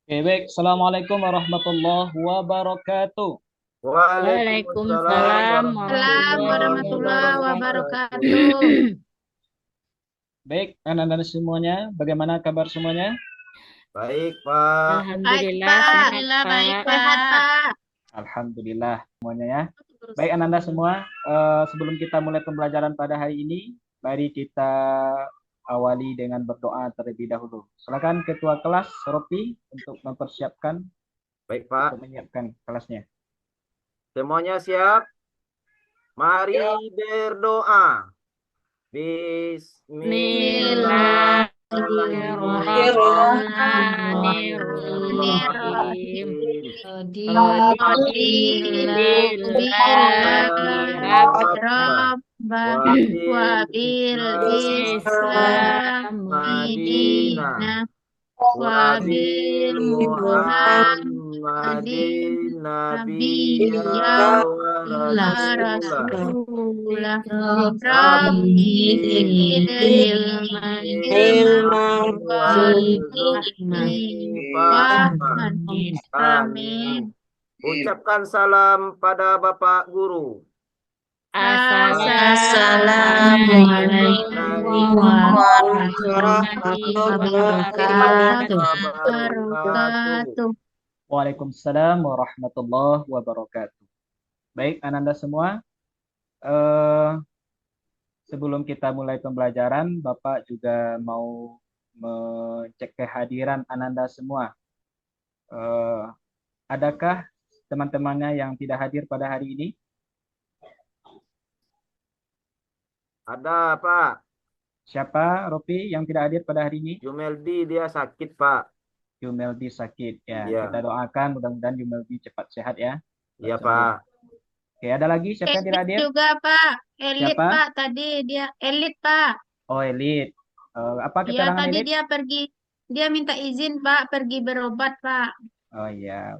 Oke, baik. Assalamualaikum warahmatullahi wabarakatuh. Waalaikumsalam Waalaikumsalam warahmatullahi warahmatullahi Oke. wabarakatuh. wabarakatuh. Baik, anak-anak semuanya, bagaimana kabar semuanya? Baik, Pak. Baik, Alhamdulillah Pak. sehat Alhamdulillah baik, Pak. Sehat, Pak. Alhamdulillah semuanya ya. Baik, anak-anak semua, sebelum kita mulai pembelajaran pada hari ini, mari kita awali dengan berdoa terlebih dahulu. Silakan Ketua Kelas Ropi untuk mempersiapkan, Baik, untuk Pak. menyiapkan kelasnya. Semuanya siap? Mari berdoa. Bismillahirrahmanirrahim. Bismillahirrahmanirrahim. Raditu Rabbah wabil Islam Islam Madinah Dina wabil wabil Muhammadin Muhammadin Nabiyya Nabiyya wa wa Rasulah. Rasulah Rabbi Rabbi ilman ilman warzuqni warzuqni fahman. fahman. Amin. Ucapkan salam pada Bapak Guru. Assalamualaikum warahmatullahi Wabarakatuh. wabarakatuh. Waalaikumsalam warahmatullahi wabarakatuh. Baik, anak-anak semua, eh, sebelum kita mulai pembelajaran, Bapak juga mau mengecek kehadiran Ananda semua. Adakah teman-temannya yang tidak hadir pada hari ini? Ada Pak, Siapa, Ropi, yang tidak hadir pada hari ini? Jumeldi dia sakit Pak. Jumeldi sakit. Ya, Iya, kita doakan mudah-mudahan Jumeldi cepat sehat ya. iya Cepat sembuh. Pak. Oke, ada lagi siapa yang tidak Elit hadir? juga, Pak. Elit, Siapa? Pak. Tadi dia elit, Pak. Oh, Elit. Apa Iya, keterangan tadi Elit? dia pergi. Dia minta izin, Pak, pergi berobat, Pak. Oh iya,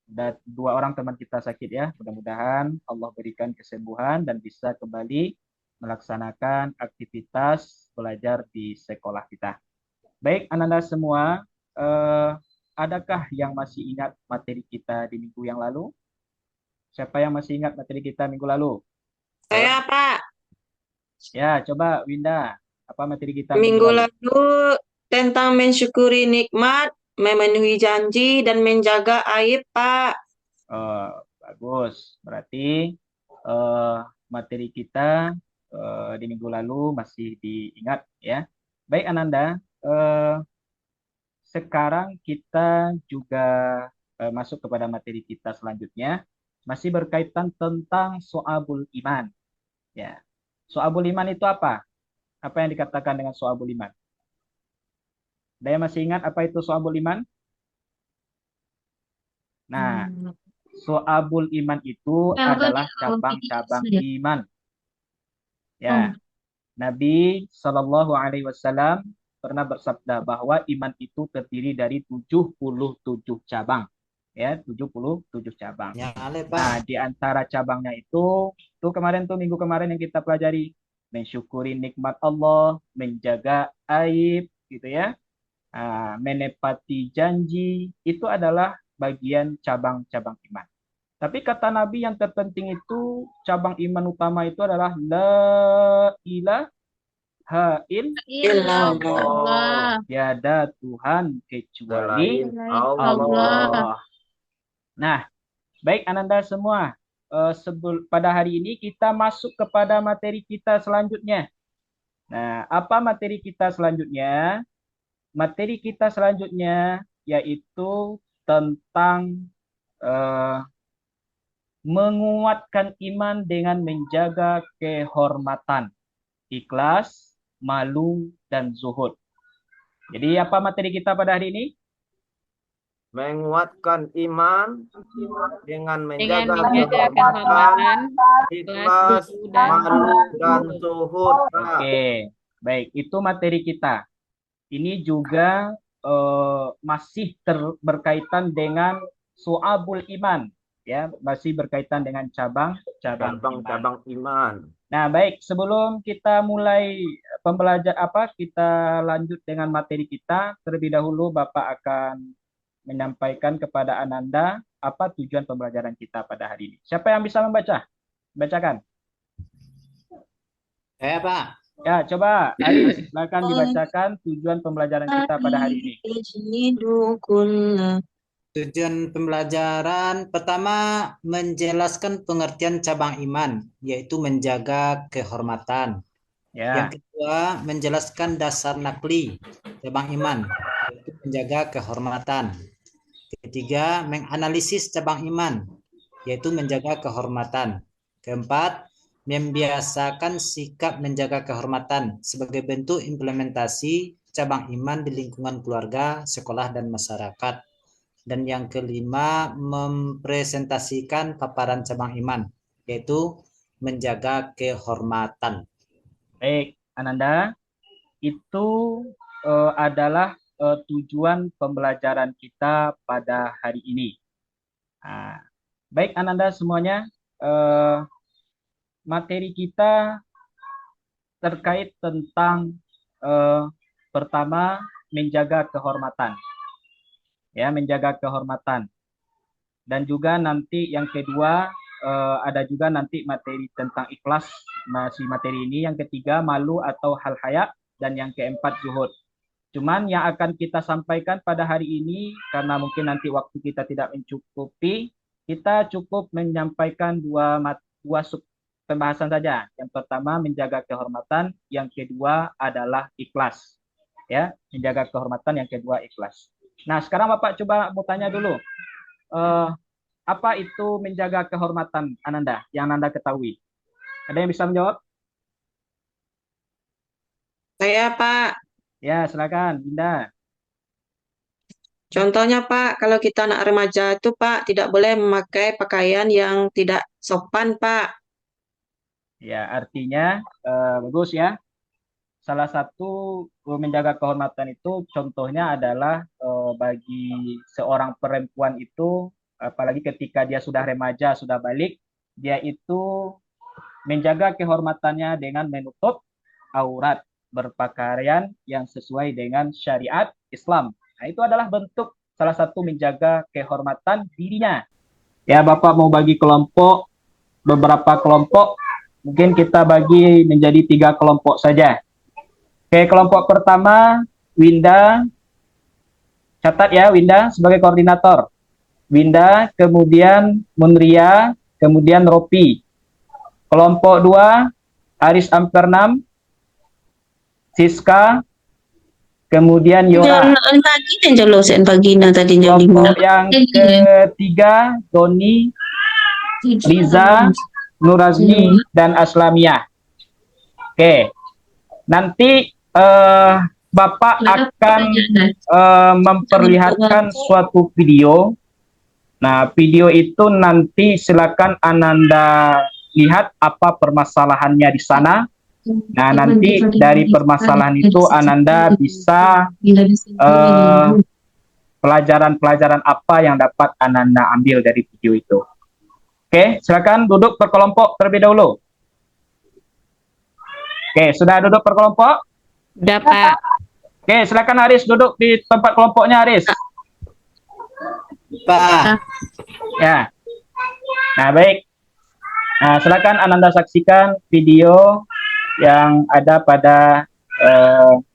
ada dua orang teman kita sakit ya. Mudah-mudahan Allah berikan kesembuhan dan bisa kembali melaksanakan aktivitas belajar di sekolah kita. Baik, anak-anak semua, eh, adakah yang masih ingat materi kita di minggu yang lalu? Siapa yang masih ingat materi kita minggu lalu? Saya Pak, Ya, coba Winda, apa materi kita minggu minggu lalu? lalu tentang mensyukuri nikmat, memenuhi janji, dan menjaga aib Pak. Oh, bagus. Berarti eh, materi kita di minggu lalu masih diingat ya. Baik Ananda, eh, sekarang kita juga masuk kepada materi kita selanjutnya. Masih berkaitan tentang so'abul iman. Ya, so'abul iman itu apa? Apa yang dikatakan dengan so'abul iman? Ada yang masih ingat apa itu so'abul iman? Nah, so'abul iman itu adalah cabang-cabang iman. Ya, Nabi Shallallahu Alaihi Wasallam pernah bersabda bahwa iman itu terdiri dari 77 cabang. Ya, 77 cabang. Nah, di antara cabangnya itu, tuh kemarin tuh minggu kemarin yang kita pelajari, mensyukuri nikmat Allah, menjaga aib, gitu ya. Nah, menepati janji, itu adalah bagian cabang-cabang iman. Tapi kata Nabi yang terpenting itu, cabang iman utama itu adalah la ilaha Illallah. tiada Tuhan kecuali Selain Allah. Allah. Nah, baik Ananda semua, pada hari ini kita masuk kepada materi kita selanjutnya. Nah, apa materi kita selanjutnya? Materi kita selanjutnya yaitu tentang eh, menguatkan iman dengan menjaga kehormatan, ikhlas, malu, dan zuhud. Jadi apa materi kita pada hari ini? Menguatkan iman dengan Dengan menjaga menjaga kehormatan, kehormatan, ikhlas, dan malu, dan zuhud Pak. Oke, baik. Itu materi kita. Ini juga masih berkaitan dengan so'abul iman. Ya, masih berkaitan dengan cabang-cabang iman. Cabang-cabang iman. Nah, baik, sebelum kita mulai kita lanjut dengan materi kita, terlebih dahulu Bapak akan menyampaikan kepada Ananda apa tujuan pembelajaran kita pada hari ini. Siapa yang bisa membaca? Bacakan. Saya Pak. Ya, coba Aris, silakan dibacakan tujuan pembelajaran kita pada hari ini. Tujuan pembelajaran pertama menjelaskan pengertian cabang iman, yaitu menjaga kehormatan. Ya, Yang kedua menjelaskan dasar nakli cabang iman, yaitu menjaga kehormatan. Ketiga menganalisis cabang iman, yaitu menjaga kehormatan. Keempat membiasakan sikap menjaga kehormatan sebagai bentuk implementasi cabang iman di lingkungan keluarga, sekolah, dan masyarakat. Dan yang kelima, mempresentasikan paparan cabang iman, yaitu menjaga kehormatan. baik, Ananda. Itu adalah tujuan pembelajaran kita pada hari ini. Nah, baik, Ananda semuanya, materi kita terkait tentang pertama menjaga kehormatan. Ya, menjaga kehormatan. Dan juga nanti yang kedua ada juga nanti materi tentang ikhlas, masih materi ini. Yang ketiga malu atau hal haya, dan yang keempat zuhud. Cuman yang akan kita sampaikan pada hari ini, karena mungkin nanti waktu kita tidak mencukupi, kita cukup menyampaikan dua sub pembahasan saja. Yang pertama menjaga kehormatan, yang kedua adalah ikhlas. Ya, menjaga kehormatan, yang kedua ikhlas. Nah, sekarang Bapak coba mau tanya dulu. Apa itu menjaga kehormatan, Ananda, yang Ananda ketahui? Ada yang bisa menjawab? Saya, Pak. Ya, silakan, Dinda. Contohnya, Pak, kalau kita anak remaja itu, Pak, tidak boleh memakai pakaian yang tidak sopan, Pak. Ya, artinya bagus ya. Salah satu menjaga kehormatan itu contohnya adalah bagi seorang perempuan itu, apalagi ketika dia sudah remaja, sudah balik, dia itu menjaga kehormatannya dengan menutup aurat, berpakaian yang sesuai dengan syariat Islam. Nah, itu adalah bentuk salah satu menjaga kehormatan dirinya. Ya, Bapak mau bagi kelompok, beberapa kelompok, mungkin kita bagi menjadi 3 kelompok saja. Oke, kelompok pertama, Winda. Catat ya, Winda sebagai koordinator. Winda, kemudian Munria, kemudian Ropi. Kelompok 2, Aris Amkernam, Siska, kemudian Yora. Kelompok yang ketiga, Doni, Liza, Nurazmi, dan Aslamiyah. Oke, nanti Bapak akan memperlihatkan suatu video. Nah, video itu nanti silakan Ananda lihat apa permasalahannya di sana. Nah, nanti dari permasalahan itu Ananda bisa pelajaran-pelajaran apa yang dapat Ananda ambil dari video itu. Oke, silakan duduk berkelompok terlebih dahulu. Oke, sudah duduk berkelompok? Udah, Pak. Oke, silakan Aris duduk di tempat kelompoknya, Aris. Pak. Ya. Nah, baik. Nah, silakan Ananda saksikan video yang ada pada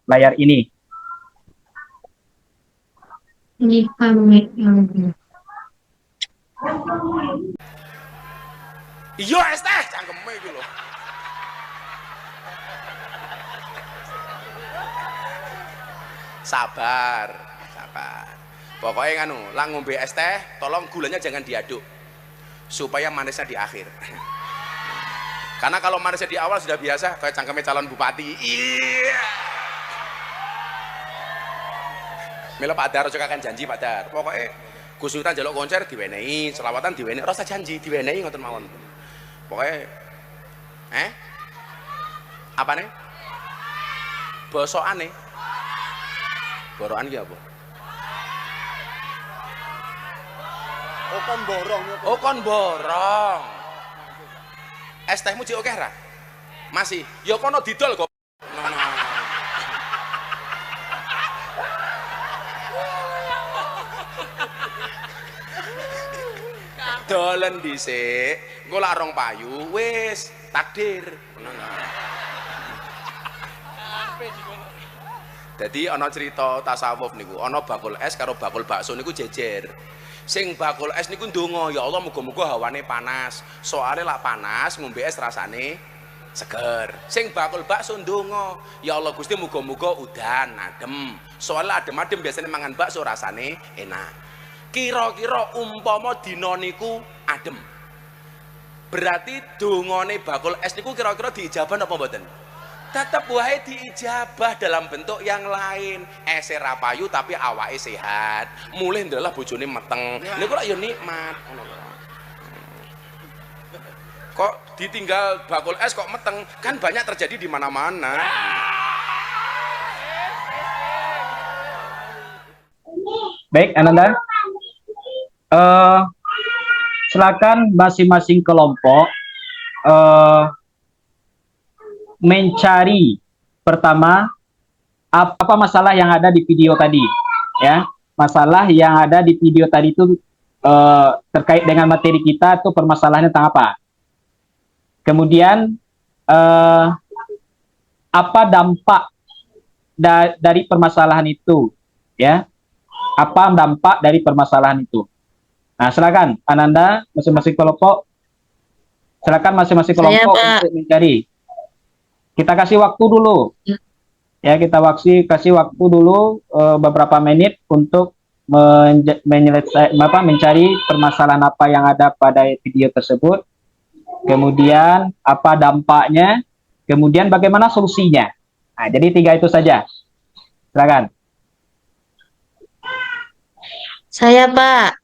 layar ini. Ini pamit yang Iya, es teh cangkeme iki lho. Sabar, sabar. Pokoknya nganu, lah ngombe es teh, tolong gulanya jangan diaduk. Supaya manisnya di akhir. Karena kalau manisnya di awal sudah biasa, kayak cangkeme calon bupati. Iya. Mila Pak Dar juga kan janji Pak Dar. Pokoknya Gus Sultan jaluk konser diwenehi, selawatan diwenehi, rasa janji diwenehi ngoten mawon. Pokoknya apa nih? Bosokane. Borokan ki apa? Oh, kon borong. Oh, kon borong. Es tehmu cik oke ra? Masih. Ya kono didol kok. Dolen dhisik, engko lak rong payu wis takdir. Jadi ana cerita tasawuf niku, ana bakul es karo bakul bakso niku jejer. Sing bakul es niku ndonga, ya Allah muga-muga hawane panas. Soale lak panas ngombe es rasane seger. Sing bakul bakso ndonga, ya Allah Gusti muga-muga udan adem. Soale adem-adem biasanya mangan bakso rasane enak. Kira-kira umpama dina niku adem. Berarti dongane bakul es niku kira-kira diijabah napa mboten? Tetap wae diijabah dalam bentuk yang lain. Ese ra payu tapi awake sehat. Mulih ndalah bojone meteng. Niku lak ya nikmat ngono lho. Kok ditinggal bakul es kok meteng? Kan banyak terjadi di mana-mana. Baik, Ananda. Silakan masing-masing kelompok mencari pertama apa masalah yang ada di video tadi, ya. Masalah yang ada di video tadi itu terkait dengan materi kita itu permasalahannya tentang apa. Kemudian apa dampak dari permasalahan itu, ya? Apa dampak dari permasalahan itu? Nah, silakan Ananda, masing-masing kelompok. Silakan masing-masing kelompok untuk mencari. Kita kasih waktu dulu, ya, kita kasih waktu dulu beberapa menit untuk mencari permasalahan apa yang ada pada video tersebut, kemudian apa dampaknya, kemudian bagaimana solusinya. Nah, jadi 3 itu saja. Silakan. Saya, Pak.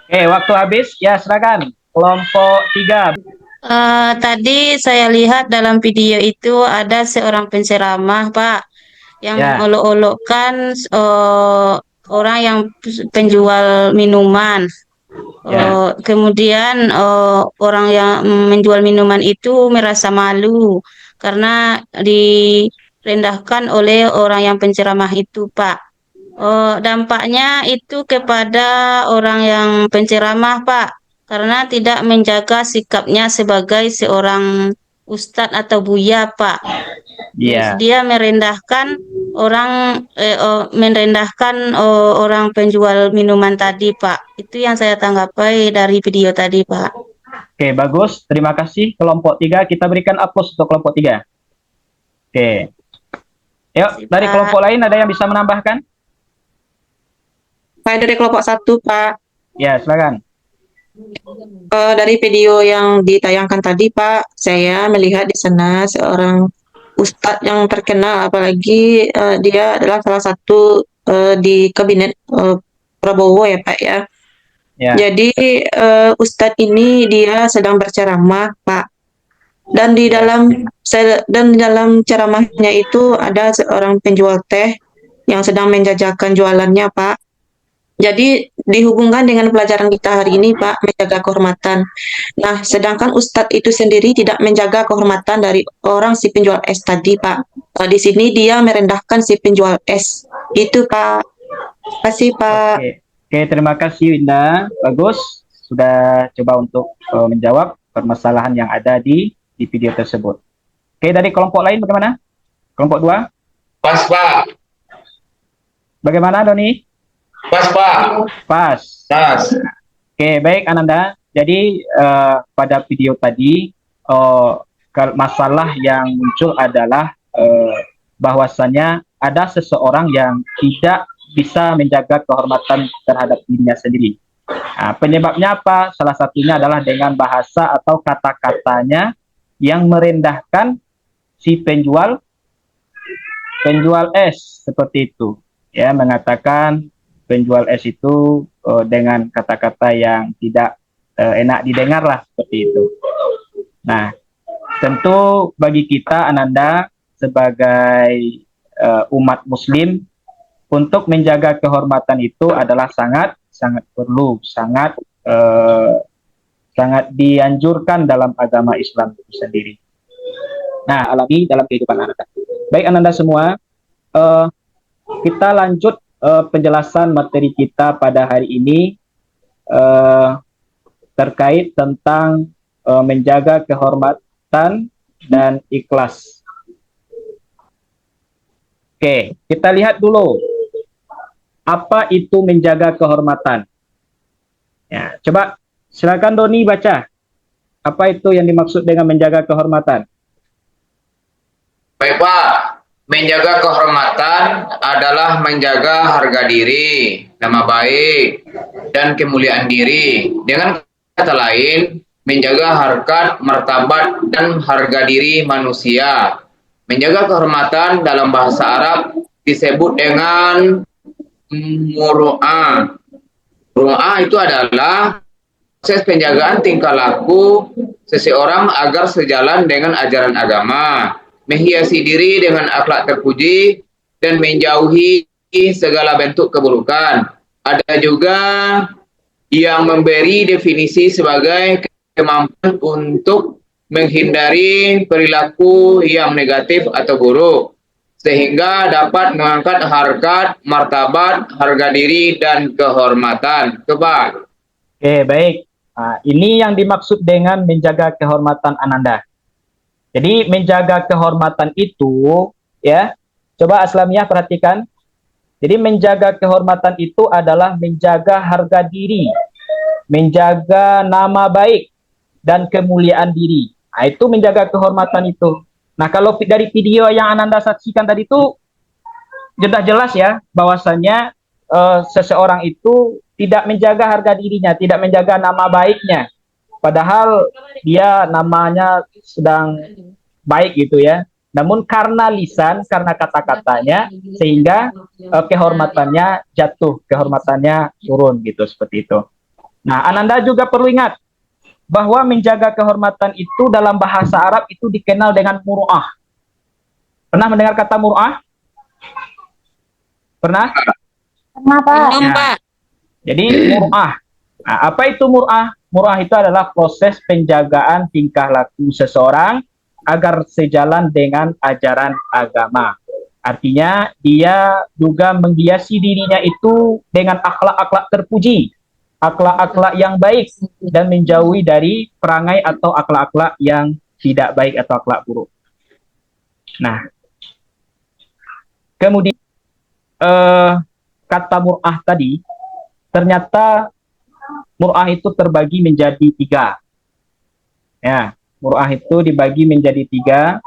Oke, waktu habis. Ya, silakan. Kelompok 3. Tadi saya lihat dalam video itu ada seorang penceramah, Pak, yang mengolok-olokkan orang yang penjual minuman. Kemudian orang yang menjual minuman itu merasa malu karena direndahkan oleh orang yang penceramah itu, Pak. Dampaknya itu kepada orang yang penceramah, Pak, karena tidak menjaga sikapnya sebagai seorang ustadz atau buya, Pak. Dia merendahkan orang penjual minuman tadi, Pak. Itu yang saya tanggapi dari video tadi, Pak. Oke, bagus. Terima kasih kelompok 3. Kita berikan aplaus untuk kelompok 3. Oke. Yuk, dari kelompok lain ada yang bisa menambahkan? Saya dari kelompok 1, Pak. Ya, silakan. Dari video yang ditayangkan tadi, Pak, saya melihat di sana seorang ustadz yang terkenal, apalagi dia adalah salah satu di kabinet Prabowo, ya, Pak, ya. Jadi ustadz ini dia sedang berceramah, Pak. Dan di dalam ceramahnya itu ada seorang penjual teh yang sedang menjajakan jualannya, Pak. Jadi dihubungkan dengan pelajaran kita hari ini, Pak, menjaga kehormatan. Nah, sedangkan ustadz itu sendiri tidak menjaga kehormatan dari orang si penjual es tadi, Pak. Di sini dia merendahkan si penjual es. Itu, Pak. Terima kasih, Pak. Oke, terima kasih, Winda. Bagus. Sudah coba untuk menjawab permasalahan yang ada di video tersebut. Oke, dari kelompok lain bagaimana? Kelompok 2? Pas, Pak. Bagaimana, Doni? Pas, Pak. Pas. Oke, baik, Ananda. Jadi pada video tadi masalah yang muncul adalah bahwasannya ada seseorang yang tidak bisa menjaga kehormatan terhadap dirinya sendiri. Nah, penyebabnya apa? Salah satunya adalah dengan bahasa atau kata-katanya yang merendahkan si penjual es seperti itu. Ya, mengatakan penjual es itu dengan kata-kata yang tidak enak didengar lah, seperti itu. Nah, tentu bagi kita, Ananda, sebagai umat muslim, untuk menjaga kehormatan itu adalah sangat perlu, sangat dianjurkan dalam agama Islam itu sendiri. Nah, alami dalam kehidupan Ananda. Baik, Ananda semua, kita lanjut penjelasan materi kita pada hari ini. terkait tentang menjaga kehormatan dan ikhlas. Oke, kita lihat dulu apa itu menjaga kehormatan. Ya, coba silakan Doni baca. Apa itu yang dimaksud dengan menjaga kehormatan? Baik Pak, menjaga kehormatan adalah menjaga harga diri, nama baik, dan kemuliaan diri. Dengan kata lain, menjaga harkat, martabat, dan harga diri manusia. Menjaga kehormatan dalam bahasa Arab disebut dengan muru'ah. Muru'ah itu adalah proses penjagaan tingkah laku seseorang agar sejalan dengan ajaran agama, menghiasi diri dengan akhlak terpuji, dan menjauhi segala bentuk keburukan. Ada juga yang memberi definisi sebagai kemampuan untuk menghindari perilaku yang negatif atau buruk, sehingga dapat mengangkat harkat, martabat, harga diri, dan kehormatan. Coba. Oke, baik. Nah, ini yang dimaksud dengan menjaga kehormatan Ananda. Jadi menjaga kehormatan itu, ya, coba Aslamiyah perhatikan. Jadi menjaga kehormatan itu adalah menjaga harga diri, menjaga nama baik, dan kemuliaan diri. Nah, itu menjaga kehormatan itu. Nah, kalau dari video yang Ananda saksikan tadi itu sudah jelas ya, bahwasannya seseorang itu tidak menjaga harga dirinya, tidak menjaga nama baiknya. Padahal dia namanya sedang baik gitu ya. Namun karena lisan, karena kata-katanya, sehingga kehormatannya jatuh, kehormatannya turun gitu, seperti itu. Nah, Ananda juga perlu ingat bahwa menjaga kehormatan itu dalam bahasa Arab itu dikenal dengan muru'ah. Pernah mendengar kata muru'ah? Pernah? Pernah, Pak. Ya. Jadi muru'ah. Nah, apa itu muru'ah? Muru'ah itu adalah proses penjagaan tingkah laku seseorang agar sejalan dengan ajaran agama. Artinya dia juga menghiasi dirinya itu dengan akhlak-akhlak terpuji, akhlak-akhlak yang baik, dan menjauhi dari perangai atau akhlak-akhlak yang tidak baik atau akhlak buruk. Nah, kemudian kata mur'ah tadi, ternyata mur'ah itu terbagi menjadi 3. Ya, mur'ah itu dibagi menjadi 3.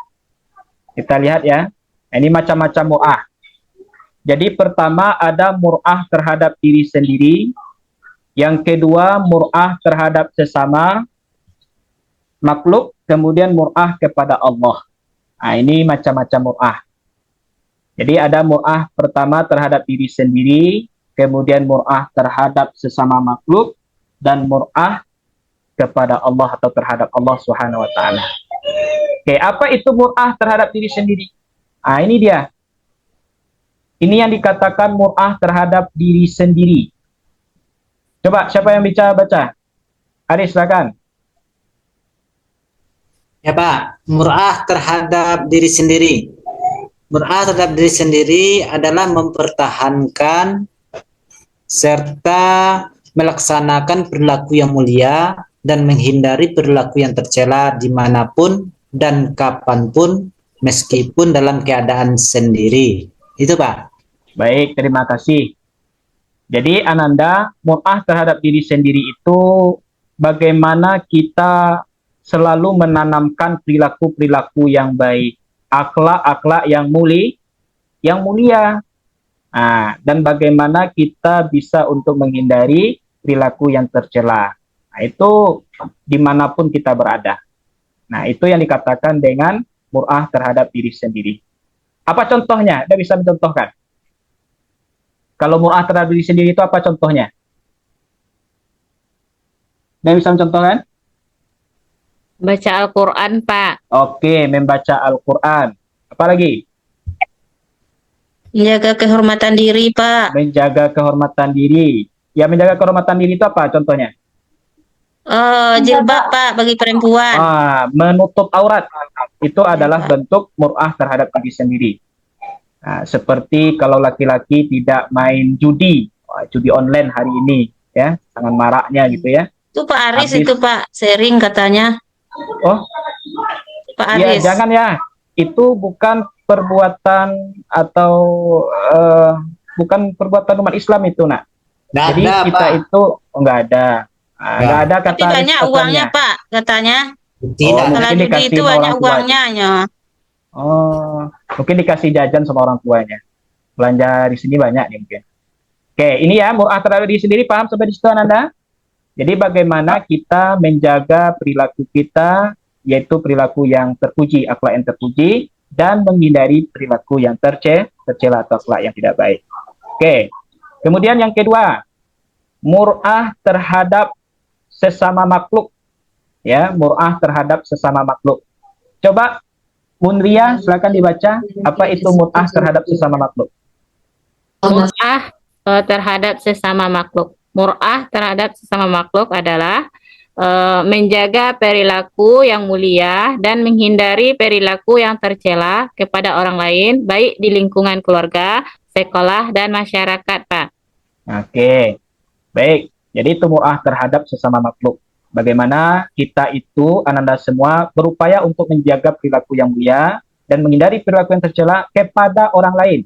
Kita lihat ya, ini macam-macam mur'ah. Jadi pertama ada mur'ah terhadap diri sendiri. Yang kedua, mur'ah terhadap sesama makhluk, kemudian mur'ah kepada Allah. Nah, ini macam-macam mur'ah. Jadi ada mur'ah pertama terhadap diri sendiri, kemudian mur'ah terhadap sesama makhluk, dan mur'ah kepada Allah atau terhadap Allah Subhanahu wa taala. Oke, apa itu mur'ah terhadap diri sendiri? Nah, ini dia. Ini yang dikatakan mur'ah terhadap diri sendiri. Coba, siapa yang bisa baca? Aris, silakan. Ya Pak, mur'ah terhadap diri sendiri. Mur'ah terhadap diri sendiri adalah mempertahankan serta melaksanakan perilaku yang mulia dan menghindari perilaku yang tercela dimanapun dan kapanpun meskipun dalam keadaan sendiri. Itu Pak. Baik, terima kasih. Jadi Ananda, mur'ah terhadap diri sendiri itu bagaimana kita selalu menanamkan perilaku-perilaku yang baik, akhlak-akhlak yang mulia. Nah, dan bagaimana kita bisa untuk menghindari perilaku yang tercela. Nah, itu dimanapun kita berada. Nah, itu yang dikatakan dengan mur'ah terhadap diri sendiri. Apa contohnya? Anda bisa mencontohkan? Kalau mur'ah terhadap diri sendiri itu apa contohnya? Anda bisa mencontohkan? Baca Al-Quran, Pak. Oke, membaca Al-Quran. Apa lagi? Menjaga kehormatan diri, Pak. Menjaga kehormatan diri. Ya, menjaga kehormatan diri itu apa contohnya? Jilbab, Pak, bagi perempuan. Menutup aurat. Itu adalah bentuk mur'ah terhadap diri sendiri. Nah, seperti kalau laki-laki tidak main judi online hari ini, ya, sangat maraknya gitu ya. Itu Pak Aris Habis, itu Pak, sharing katanya. oh Pak ya Aris. jangan ya, itu bukan perbuatan atau eh, bukan perbuatan umat Islam itu nak. Nggak Jadi ada, kita Pak. itu nggak ada. Nggak ada Tapi kata Aris banyak pesannya. uangnya Pak, katanya. Tidak. Oh, Kalau mungkin judi dikasih itu sama banyak orang tua. uangnya. Ya. Oh, mungkin dikasih jajan sama orang tuanya. Belanja di sini banyak nih mungkin. Oke, ini ya mur'ah terhadap diri sendiri, paham sampai di situ Ananda? Jadi bagaimana kita menjaga perilaku kita, yaitu perilaku yang terpuji, akhlak yang terpuji, dan menghindari perilaku yang tercela atau akhlak yang tidak baik. Oke, kemudian yang kedua, mur'ah terhadap sesama makhluk. Ya, mur'ah terhadap sesama makhluk. Coba, Munria, silakan dibaca, apa itu mur'ah terhadap sesama makhluk? Mur'ah terhadap sesama makhluk. Mur'ah terhadap sesama makhluk adalah menjaga perilaku yang mulia dan menghindari perilaku yang tercela kepada orang lain, baik di lingkungan keluarga, sekolah, dan masyarakat, Pak. Oke, baik. Jadi itu mur'ah terhadap sesama makhluk. Bagaimana kita itu, Ananda semua, berupaya untuk menjaga perilaku yang mulia dan menghindari perilaku yang tercela kepada orang lain.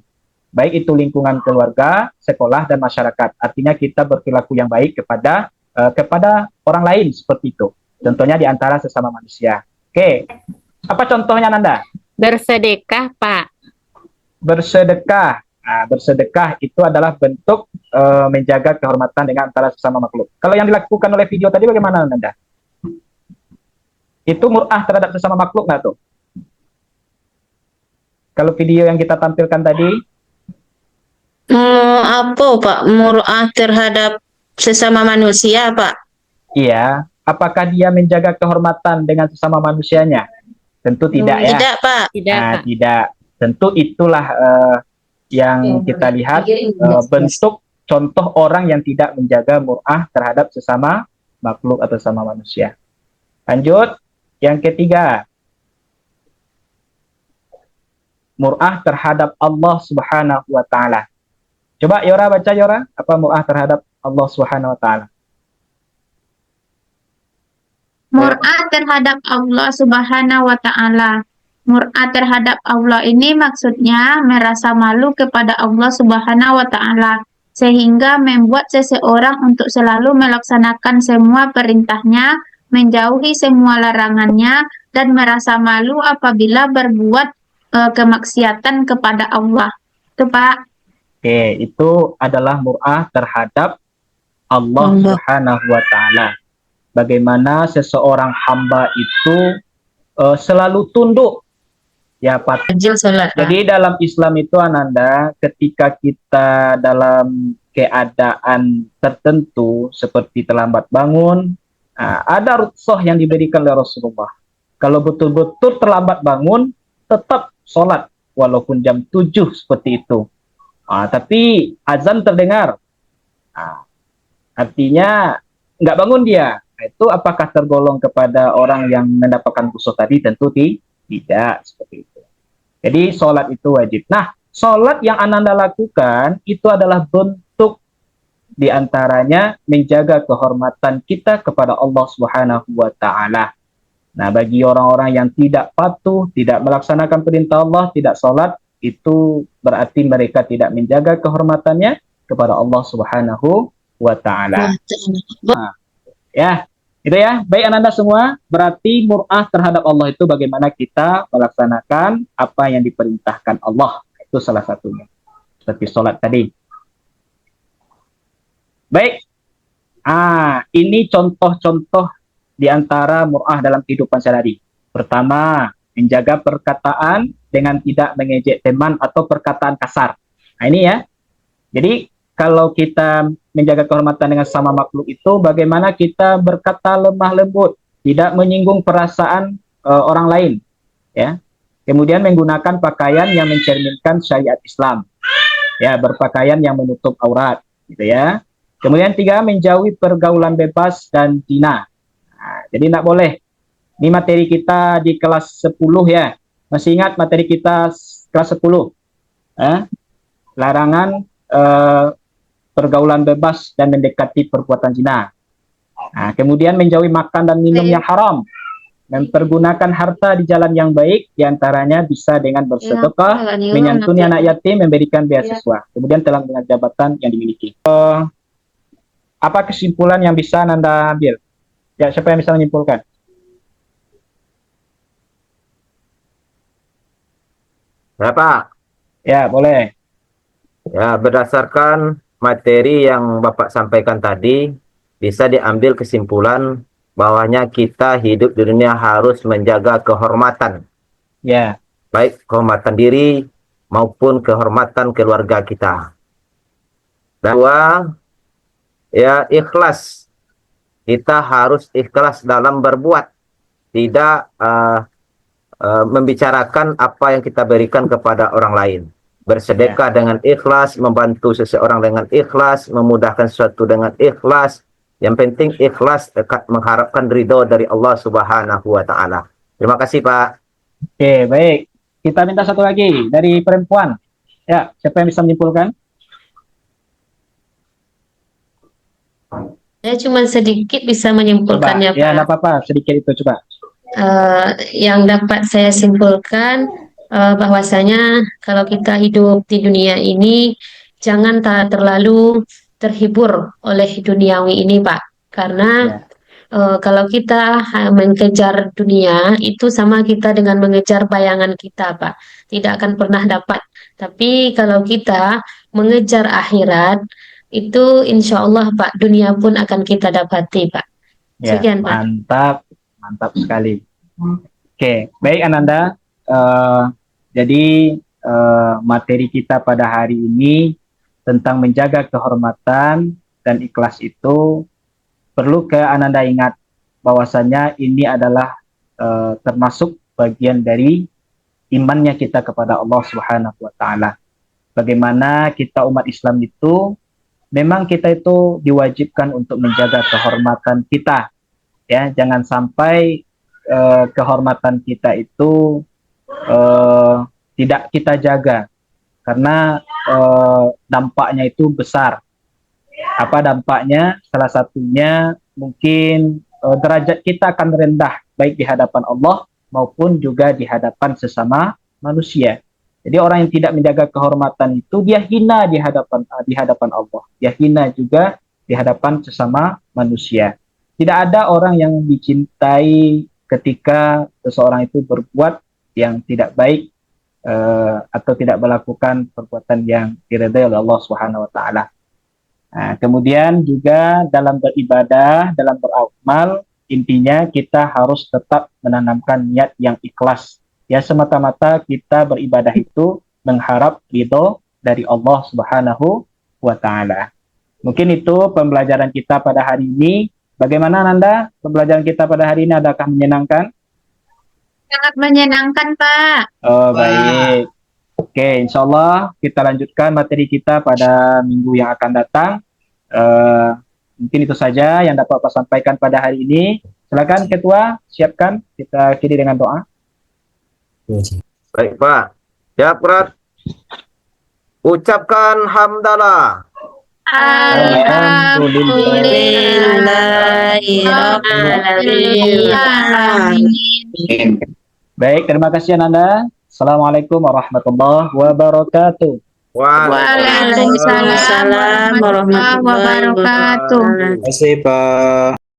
Baik itu lingkungan keluarga, sekolah, dan masyarakat. Artinya kita berperilaku yang baik kepada orang lain seperti itu. Contohnya di antara sesama manusia. Oke, apa contohnya Nanda? Bersedekah, Pak. Bersedekah. Nah, bersedekah itu adalah bentuk menjaga kehormatan dengan antara sesama makhluk. Kalau yang dilakukan oleh video tadi bagaimana Nanda? Itu mur'ah terhadap sesama makhluk nggak tuh? Kalau video yang kita tampilkan tadi? Apa Pak? Mur'ah terhadap sesama manusia Pak? Iya. Apakah dia menjaga kehormatan dengan sesama manusianya? Tentu tidak ya. Tidak Pak. Tidak, Nah, Pak. tidak. Tentu itulah yang kita lihat bentuk contoh orang yang tidak menjaga mur'ah terhadap sesama makhluk atau sesama manusia. Lanjut, yang ketiga, mur'ah terhadap Allah Subhanahu wa Ta'ala. Coba Yora baca Yora, apa mur'ah terhadap Allah Subhanahu wa Ta'ala? Mur'ah terhadap Allah Subhanahu wa Ta'ala. Mur'ah terhadap Allah ini maksudnya merasa malu kepada Allah Subhanahu wa Ta'ala, sehingga membuat seseorang untuk selalu melaksanakan semua perintahnya, menjauhi semua larangannya, dan merasa malu apabila berbuat kemaksiatan kepada Allah. Itu Pak. Oke, itu adalah mur'ah terhadap Allah Subhanahu wa Ta'ala. Bagaimana seseorang hamba itu selalu tunduk, ya Pak. Jadi dalam Islam itu Ananda, ketika kita dalam keadaan tertentu seperti terlambat bangun, ada rukhsah yang diberikan oleh Rasulullah. Kalau betul-betul terlambat bangun, tetap sholat walaupun jam 7 seperti itu. Tapi azan terdengar, artinya nggak bangun dia. Itu apakah tergolong kepada orang yang mendapatkan rukhsah tadi? Tentu tidak seperti itu. Jadi sholat itu wajib. Nah, sholat yang Ananda lakukan itu adalah bentuk diantaranya menjaga kehormatan kita kepada Allah Subhanahu wa Ta'ala. Nah, bagi orang-orang yang tidak patuh, tidak melaksanakan perintah Allah, tidak sholat, itu berarti mereka tidak menjaga kehormatannya kepada Allah Subhanahu wa Ta'ala. Nah, ya, itu ya. Baik Ananda semua, berarti mur'ah terhadap Allah itu bagaimana kita melaksanakan apa yang diperintahkan Allah. Itu salah satunya. Seperti sholat tadi. Baik. Ini contoh-contoh di antara mur'ah dalam kehidupan sehari-hari. Pertama, menjaga perkataan dengan tidak mengejek teman atau perkataan kasar. Nah ini ya. Jadi kalau kita menjaga kehormatan dengan sama makhluk itu, bagaimana kita berkata lemah lembut, tidak menyinggung perasaan orang lain, ya. Kemudian menggunakan pakaian yang mencerminkan syariat Islam, ya, berpakaian yang menutup aurat, gitu ya. Kemudian 3, menjauhi pergaulan bebas dan zina. Nah, jadi tidak boleh. Ini materi kita di kelas 10 ya. Masih ingat materi kita kelas 10? Larangan pergaulan bebas dan mendekati perbuatan zina. Nah, kemudian menjauhi makan dan minum yang haram, mempergunakan harta di jalan yang baik, diantaranya bisa dengan bersedekah, menyantuni anak yatim, memberikan beasiswa. Kemudian telah dengan jabatan yang dimiliki. Apa kesimpulan yang bisa Anda ambil? Ya, siapa yang bisa menyimpulkan? Berapa? Ya, boleh. Ya, berdasarkan materi yang Bapak sampaikan tadi, bisa diambil kesimpulan bahwanya kita hidup di dunia harus menjaga kehormatan. Ya. Baik kehormatan diri maupun kehormatan keluarga kita. Bahwa ya ikhlas. Kita harus ikhlas dalam berbuat. Tidak membicarakan apa yang kita berikan kepada orang lain. Bersedekah dengan ikhlas, membantu seseorang dengan ikhlas, memudahkan sesuatu dengan ikhlas. Yang penting ikhlas mengharapkan ridho dari Allah Subhanahu wa taala. Terima kasih, Pak. Oke, baik. Kita minta satu lagi dari perempuan. Ya, siapa yang bisa menyimpulkan? Saya cuma sedikit bisa menyimpulkannya, Coba. Ya, Pak. nggak apa-apa. Sedikit itu, coba. Yang dapat saya simpulkan bahwasanya kalau kita hidup di dunia ini jangan terlalu terhibur oleh duniawi ini, Pak. Karena kalau kita mengejar dunia itu sama kita dengan mengejar bayangan kita, Pak. Tidak akan pernah dapat. Tapi kalau kita mengejar akhirat itu insya Allah, Pak, dunia pun akan kita dapati, Pak. Ya, Sekian, Pak. mantap sekali. Oke, baik Ananda. Jadi materi kita pada hari ini tentang menjaga kehormatan dan ikhlas itu perlu ke Ananda ingat bahwasanya ini adalah termasuk bagian dari imannya kita kepada Allah Subhanahu wa taala. Bagaimana kita umat Islam itu memang kita itu diwajibkan untuk menjaga kehormatan kita. Ya, jangan sampai kehormatan kita itu tidak kita jaga karena dampaknya itu besar. Apa dampaknya? Salah satunya mungkin derajat kita akan rendah baik di hadapan Allah maupun juga di hadapan sesama manusia. Jadi orang yang tidak menjaga kehormatan itu dia hina di hadapan Allah. Dia hina juga di hadapan sesama manusia. Tidak ada orang yang dicintai ketika seseorang itu berbuat yang tidak baik atau tidak melakukan perbuatan yang diridhai oleh Allah Subhanahu wa taala. Nah, kemudian juga dalam beribadah, dalam beramal, intinya kita harus tetap menanamkan niat yang ikhlas. Ya, semata-mata kita beribadah itu mengharap ridho dari Allah Subhanahu wa taala. Mungkin itu pembelajaran kita pada hari ini. Bagaimana Nanda? Pembelajaran kita pada hari ini adakah menyenangkan? Sangat menyenangkan, Pak. Oh, baik. Oke, insya Allah kita lanjutkan materi kita pada minggu yang akan datang. Mungkin itu saja yang dapat Pak sampaikan pada hari ini. Silakan Ketua, siapkan kita akhiri dengan doa. Baik, Pak. Ya, Prat. Ucapkan hamdalah. Baik, terima kasih Ananda. Assalamualaikum warahmatullahi wabarakatuh. Waalaikumsalam warahmatullahi wabarakatuh. Terima kasih, Pak.